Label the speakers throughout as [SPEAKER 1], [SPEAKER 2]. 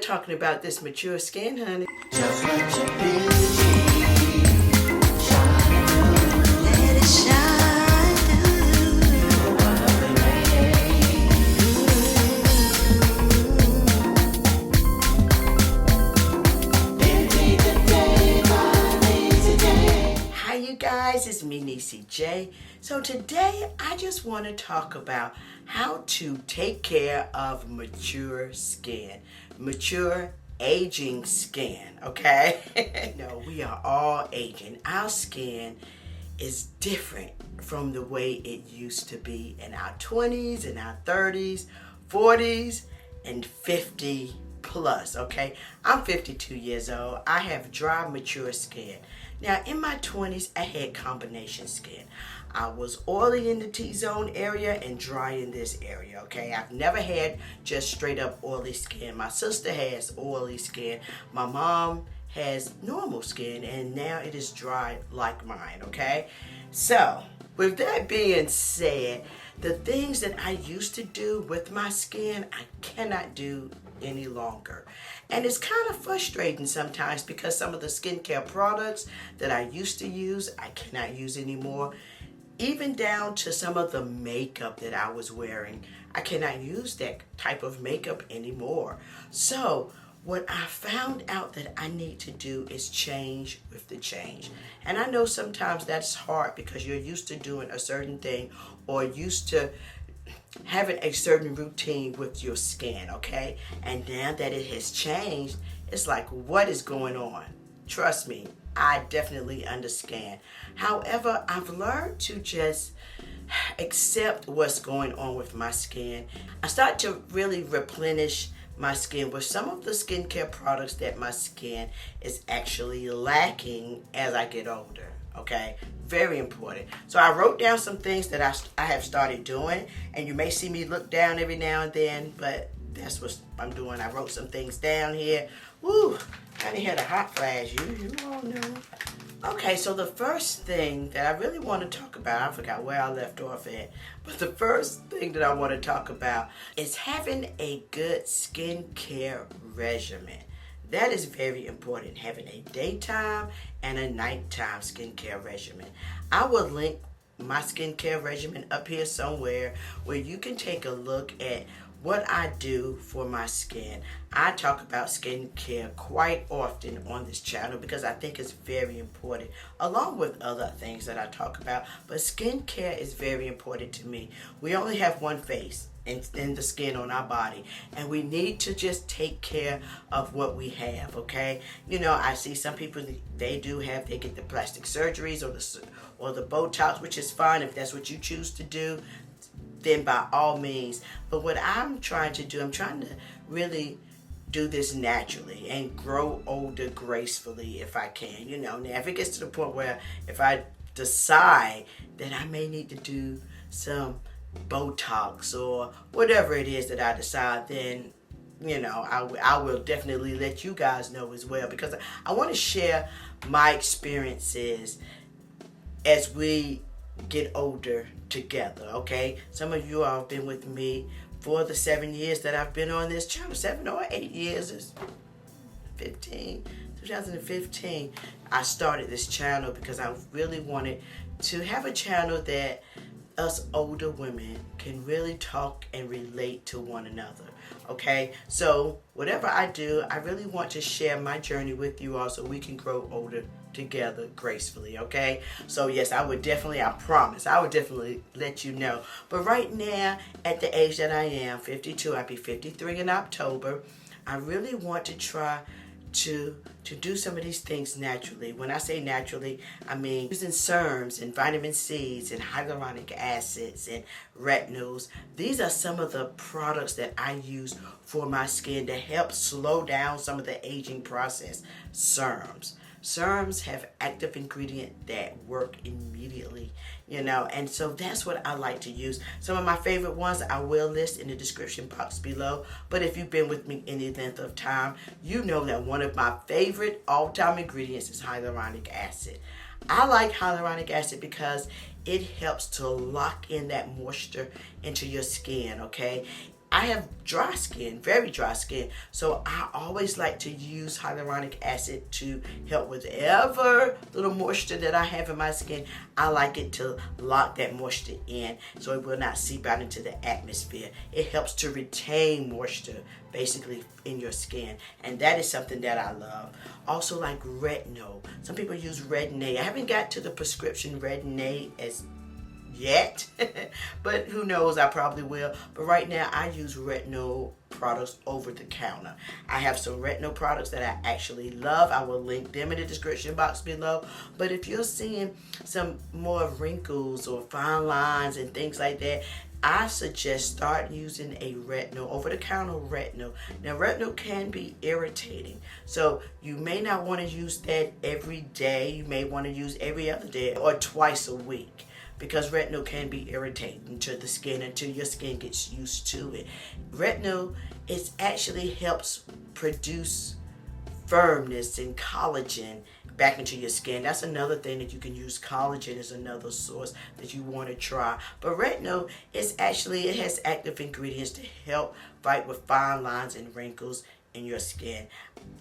[SPEAKER 1] Talking about this mature skin, honey.
[SPEAKER 2] Just let your beauty shine through. Let it shine through.
[SPEAKER 1] Hi you guys, it's me NeeCJae. So today I just want to talk about how to take care of mature skin. Mature aging skin, okay? No, we are all aging. Our skin is different from the way it used to be in our 20s, in our 30s, 40s, and 50 plus, okay? I'm 52 years old. I have dry, mature skin. Now, in my 20s, I had combination skin. I was oily in the T-zone area and dry in this area, okay? I've never had just straight up oily skin. My sister has oily skin. My mom has normal skin, and now it is dry like mine, okay? So, with that being said, the things that I used to do with my skin, I cannot do any longer. And it's kind of frustrating sometimes because some of the skincare products that I used to use, I cannot use anymore. Even down to some of the makeup that I was wearing, I cannot use that type of makeup anymore. So what I found out that I need to do is change with the change. And I know sometimes that's hard because you're used to doing a certain thing or used to having a certain routine with your skin, okay? And now that it has changed, it's like, what is going on? Trust me, I definitely understand. However, I've learned to just accept what's going on with my skin. I start to really replenish my skin with some of the skincare products that my skin is actually lacking as I get older, okay? Very important. So I wrote down some things that I have started doing, and you may see me look down every now and then, but that's what I'm doing. I wrote some things down here. Woo, I done had a hot flash, you all know. Okay, so the first thing that I really want to talk about, I forgot where I left off at, but the first thing that I want to talk about is having a good skincare regimen. That is very important, having a daytime and a nighttime skincare regimen. I will link my skincare regimen up here somewhere where you can take a look at what I do for my skin. I talk about skincare quite often on this channel because I think it's very important, along with other things that I talk about. But skincare is very important to me. We only have one face in the skin on our body, and we need to just take care of what we have, okay? You know, I see some people, they get the plastic surgeries or the Botox, which is fine if that's what you choose to do, then by all means. But what I'm trying to do, I'm trying to really do this naturally and grow older gracefully if I can. You know, now if it gets to the point where if I decide that I may need to do some Botox or whatever it is that I decide, then you know I will definitely let you guys know as well, because I want to share my experiences as we get older together, okay? Some of you all have been with me for the 7 years that I've been on this channel. 7 or 8 years is 2015. I started this channel because I really wanted to have a channel that us older women can really talk and relate to one another, okay? So whatever I do, I really want to share my journey with you all so we can grow older together gracefully, okay? So yes, I promise, I would definitely let you know. But right now, at the age that I am, 52, I'll be 53 in October, I really want to try to do some of these things naturally. When I say naturally, I mean using serums and vitamin C's and hyaluronic acids and retinols. These are some of the products that I use for my skin to help slow down some of the aging process. Serums have active ingredient that work immediately, you know, and so that's what I like to use. Some of my favorite ones I will list in the description box below, but if you've been with me any length of time, you know that one of my favorite all-time ingredients is hyaluronic acid. I like hyaluronic acid because it helps to lock in that moisture into your skin, okay? I have dry skin, very dry skin, so I always like to use hyaluronic acid to help with whatever little moisture that I have in my skin. I like it to lock that moisture in so it will not seep out into the atmosphere. It helps to retain moisture basically in your skin, and that is something that I love. Also like Retinol. Some people use Retinol. I haven't got to the prescription Retinol as yet, but who knows, I probably will. But right now I use Retinol products over the counter. I have some Retinol products that I actually love. I will link them in the description box below. But if you're seeing some more wrinkles or fine lines and things like that, I suggest start using a Retinol, over-the-counter Retinol. Now, Retinol can be irritating, so you may not want to use that every day. You may want to use every other day or twice a week, because Retinol can be irritating to the skin until your skin gets used to it. Retinol actually helps produce firmness and collagen back into your skin. That's another thing that you can use. Collagen is another source that you want to try. But Retinol it has active ingredients to help fight with fine lines and wrinkles in your skin.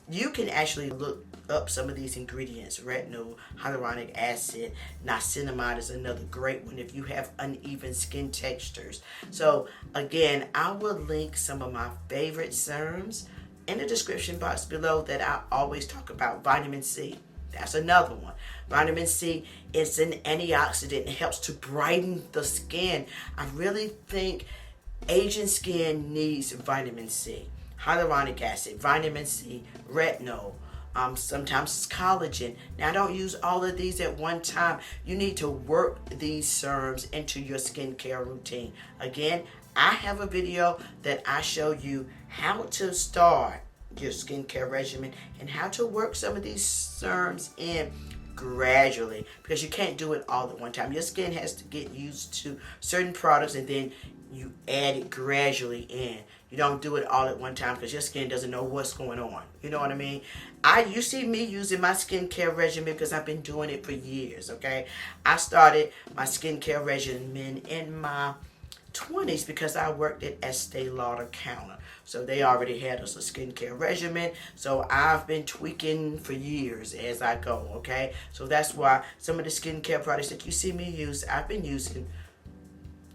[SPEAKER 1] You can actually look up some of these ingredients. Retinol, hyaluronic acid, niacinamide is another great one if you have uneven skin textures. So again, I will link some of my favorite serums in the description box below that I always talk about. Vitamin C, that's another one. Vitamin C is an antioxidant. It helps to brighten the skin. I really think Asian skin needs vitamin C. Hyaluronic acid, vitamin C, retinol, sometimes collagen. Now, I don't use all of these at one time. You need to work these serums into your skincare routine. Again, I have a video that I show you how to start your skincare regimen and how to work some of these serums in gradually, because you can't do it all at one time. Your skin has to get used to certain products and then you add it gradually in. You don't do it all at one time because your skin doesn't know what's going on. You know what I mean? You see me using my skincare regimen because I've been doing it for years, okay? I started my skincare regimen in my 20s because I worked at Estee Lauder counter. So they already had us a skincare regimen. So I've been tweaking for years as I go, okay? So that's why some of the skincare products that you see me use, I've been using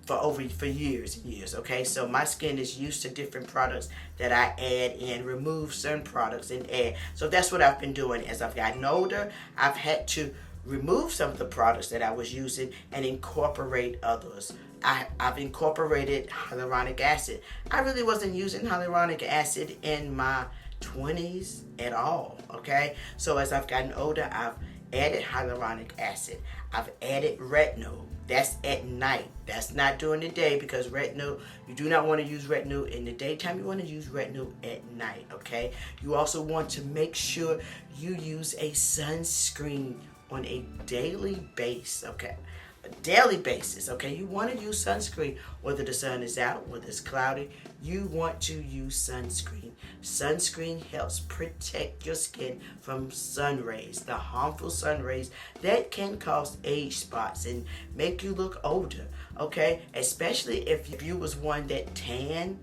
[SPEAKER 1] for years and years, okay? So my skin is used to different products that I add in, remove certain products and add. So that's what I've been doing. As I've gotten older, I've had to remove some of the products that I was using and incorporate others. I've incorporated hyaluronic acid. I really wasn't using hyaluronic acid in my 20s at all, okay? So as I've gotten older, I've added hyaluronic acid. I've added retinol. That's at night. That's not during the day, because retinol, you do not want to use retinol in the daytime. You want to use retinol at night, okay? You also want to make sure you use a sunscreen on a daily basis, okay? A daily basis, okay? You want to use sunscreen whether the sun is out, whether it's cloudy. You want to use sunscreen. Sunscreen helps protect your skin from sun rays, the harmful sun rays that can cause age spots and make you look older, okay? Especially if you was one that tanned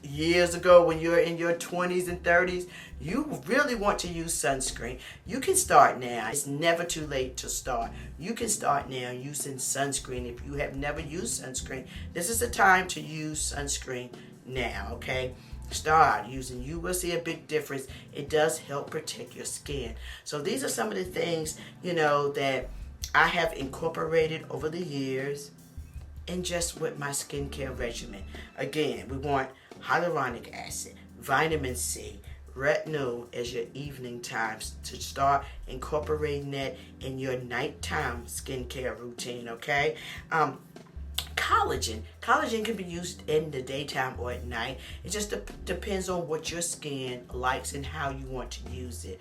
[SPEAKER 1] years ago when you're in your 20s and 30s. You really want to use sunscreen. You can start now. It's never too late to start. You can start now using sunscreen. If you have never used sunscreen, this is the time to use sunscreen now, okay? Start using. You will see a big difference. It does help protect your skin. So these are some of the things, that I have incorporated over the years and just with my skincare regimen. Again, we want hyaluronic acid, vitamin C, retinol as your evening times to start incorporating that in your nighttime skincare routine, okay? Collagen can be used in the daytime or at night. It just depends on what your skin likes and how you want to use it.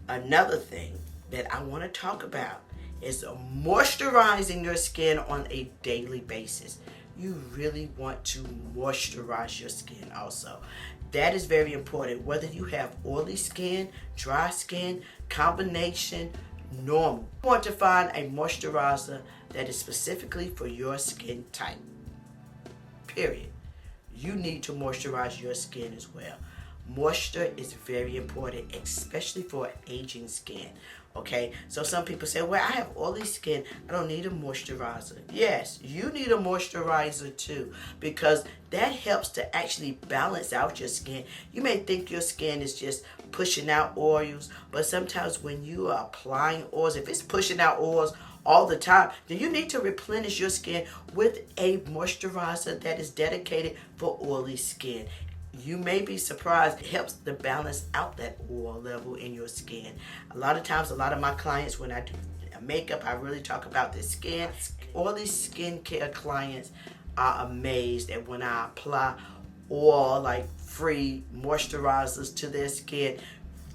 [SPEAKER 1] Another thing that I want to talk about is moisturizing your skin on a daily basis. You really want to moisturize your skin also. That is very important. Whether you have oily skin, dry skin, combination, normal. You want to find a moisturizer that is specifically for your skin type. Period. you need to moisturize your skin as well. Moisture is very important, especially for aging skin. Okay, so some people say, well, I have oily skin, I don't need a moisturizer. Yes, you need a moisturizer too, because that helps to actually balance out your skin. You may think your skin is just pushing out oils, but sometimes when you are applying oils, if it's pushing out oils all the time, then you need to replenish your skin with a moisturizer that is dedicated for oily skin. You may be surprised, it helps to balance out that oil level in your skin. A lot of times, a lot of my clients, when I do makeup, I really talk about their skin. All these skincare clients are amazed at when I apply oil, like free moisturizers to their skin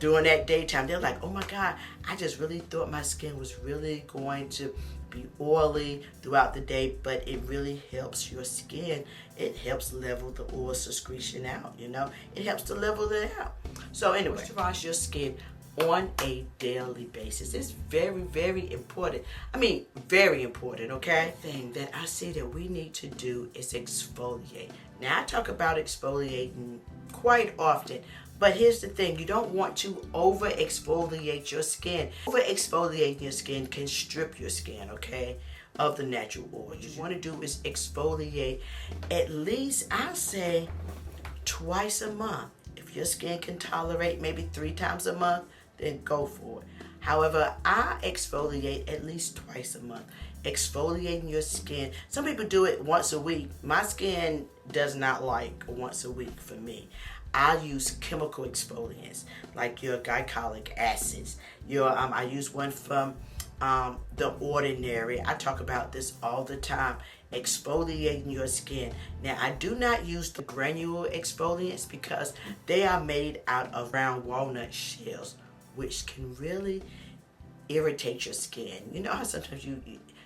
[SPEAKER 1] during that daytime. They're like, oh my God, I just really thought my skin was really going to be oily throughout the day, but it really helps your skin. It helps level the oil secretion out, you know. It helps to level it out. So anyway, moisturize your skin on a daily basis. It's very, very important. I mean, very important, okay? The thing that I see that we need to do is exfoliate. Now, I talk about exfoliating quite often, but here's the thing, you don't want to over exfoliate your skin. Over exfoliating your skin can strip your skin, okay, of the natural oil. What you want to do is exfoliate at least, I say, twice a month. If your skin can tolerate maybe 3 times a month, then go for it. However, I exfoliate at least twice a month. Exfoliating your skin. Some people do it once a week. My skin does not like once a week for me. I use chemical exfoliants like your glycolic acids. I use one from The Ordinary. I talk about this all the time. Exfoliating your skin. Now, I do not use the granule exfoliants because they are made out of round walnut shells, which can really irritate your skin. You know how sometimes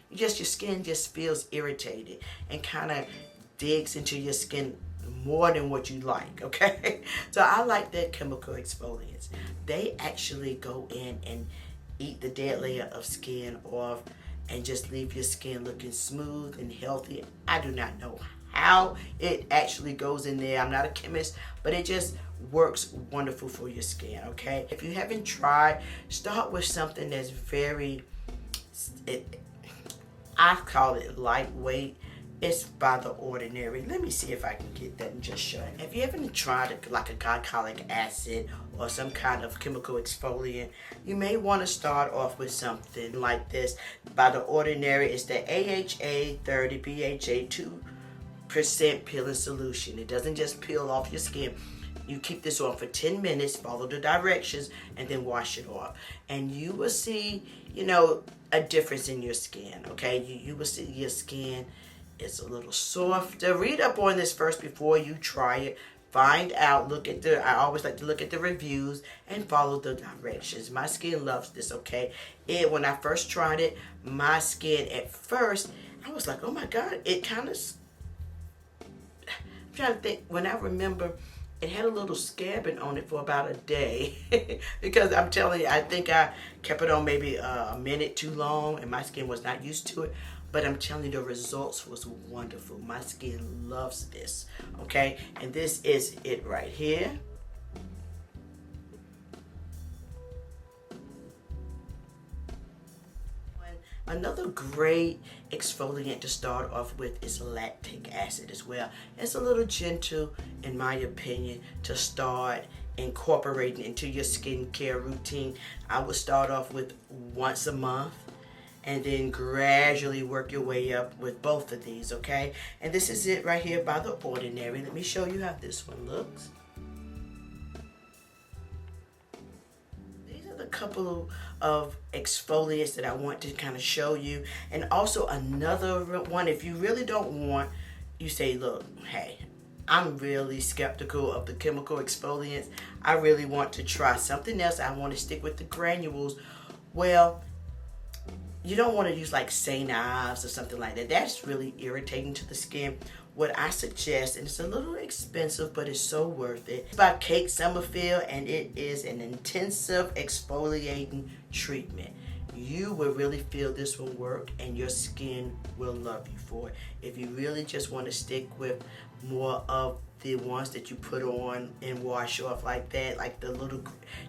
[SPEAKER 1] your skin just feels irritated and kind of digs into your skin more than what you like, okay? So I like the chemical exfoliants. They actually go in and eat the dead layer of skin off and just leave your skin looking smooth and healthy. I do not know how it actually goes in there. I'm not a chemist, but it just works wonderful for your skin, okay? If you haven't tried, start with something that's I call it lightweight. It's by The Ordinary. Let me see if I can get that and just show it. If you haven't tried like a glycolic acid or some kind of chemical exfoliant, you may want to start off with something like this. By The Ordinary, it's the AHA 30 BHA 2% peeling solution. It doesn't just peel off your skin. You keep this on for 10 minutes, follow the directions, and then wash it off. And you will see, a difference in your skin, okay? You will see your skin is a little softer. Read up on this first before you try it. Find out, I always like to look at the reviews and follow the directions. My skin loves this, okay? When I first tried it, my skin at first, I was like, oh my God, it kind of, I'm trying to think, when I remember, it had a little scabbing on it for about a day because I'm telling you, I think I kept it on maybe a minute too long and my skin was not used to it. But I'm telling you, the results was wonderful. My skin loves this, okay? And this is it right here. Another great exfoliant to start off with is lactic acid as well. It's a little gentle, in my opinion, to start incorporating into your skincare routine. I would start off with once a month and then gradually work your way up with both of these, okay? And this is it right here by The Ordinary. Let me show you how this one looks. These are the couple of exfoliants that I want to kind of show you. And also another one, if you really don't want, you say, look, hey, I'm really skeptical of the chemical exfoliants. I really want to try something else. I want to stick with the granules. Well, you don't want to use like St. Ives or something like that. That's really irritating to the skin. What I suggest, and it's a little expensive, but it's so worth it. It's by Kate Somerville, and it is an intensive exfoliating treatment. you will really feel this will work, and your skin will love you for it. If you really just want to stick with more of the ones that you put on and wash off like that, like the little,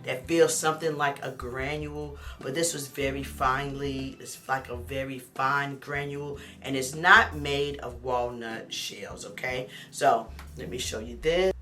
[SPEAKER 1] that feels something like a granule, but this was very finely, it's like a very fine granule, and it's not made of walnut shells, okay? So let me show you this.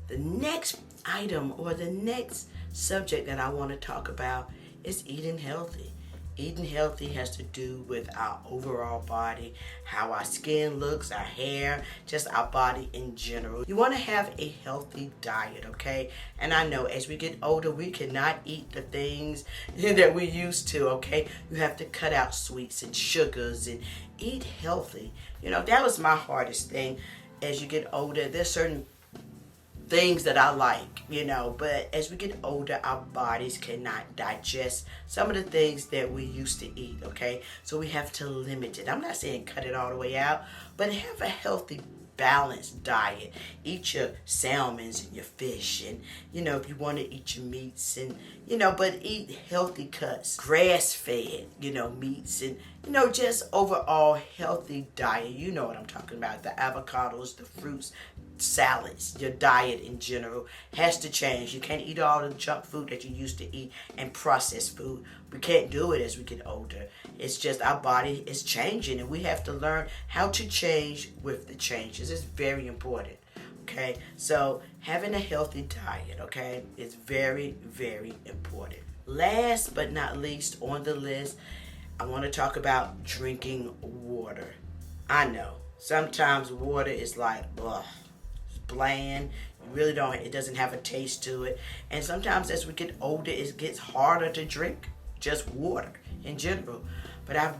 [SPEAKER 1] The next item, or the next subject that I want to talk about, is eating healthy. Eating healthy has to do with our overall body, how our skin looks, our hair, just our body in general. You want to have a healthy diet, okay? And I know as we get older, we cannot eat the things that we used to, okay? You have to cut out sweets and sugars and eat healthy. You know, that was my hardest thing. As you get older, there's certain things that I like, you know, but as we get older, our bodies cannot digest some of the things that we used to eat, okay? So we have to limit it. I'm not saying cut it all the way out, but have a healthy, balanced diet. Eat your salmons and your fish, and, you know, if you want to eat your meats, and, you know, but eat healthy cuts, grass-fed, you know, meats, and, you know, just overall healthy diet. You know what I'm talking about, the avocados, the fruits, salads. Your diet in general has to change. You can't eat all the junk food that you used to eat and processed food. We can't do it as we get older. It's just our body is changing, and we have to learn how to change with the changes. It's very important, okay? So having a healthy diet, okay, is very, very important. Last but not least on the list, I want to talk about drinking water. I know sometimes water is like, ugh, bland. You really don't, it doesn't have a taste to it, and sometimes as we get older, it gets harder to drink just water in general. But I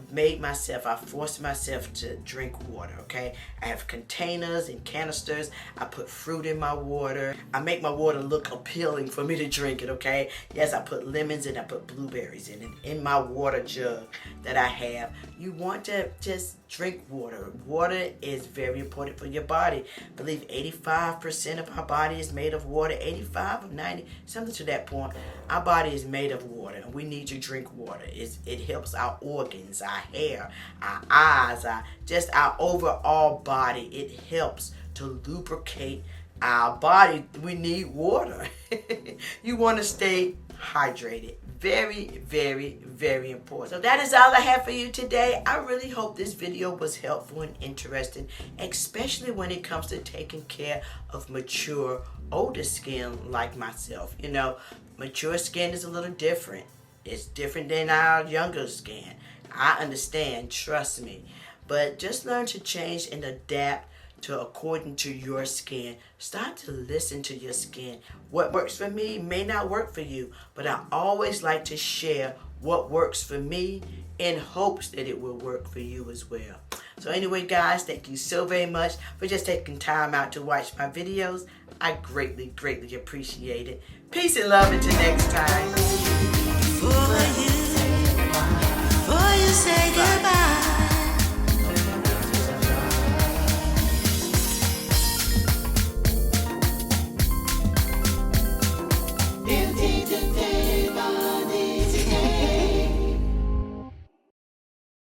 [SPEAKER 1] forced myself to drink water, okay? I have containers and canisters. I put fruit in my water. I make my water look appealing for me to drink it, okay? Yes, I put lemons and I put blueberries in it, in my water jug that I have. You want to just drink water. Water is very important for your body. I believe 85% of our body is made of water. 85 or 90, something to that point. Our body is made of water, and we need to drink water. It helps our organs, our hair, our eyes, just our overall body. It helps to lubricate our body. We need water. You want to stay hydrated. Very, very, very important. So that is all I have for you today. I really hope this video was helpful and interesting, especially when it comes to taking care of mature, older skin like myself. You know, mature skin is a little different. It's different than our younger skin. I understand, trust me. But just learn to change and adapt to according to your skin. Start to listen to your skin. What works for me may not work for you, but I always like to share what works for me in hopes that it will work for you as well. So anyway, guys, thank you so very much for just taking time out to watch my videos. I greatly, greatly appreciate it. Peace and love until next time.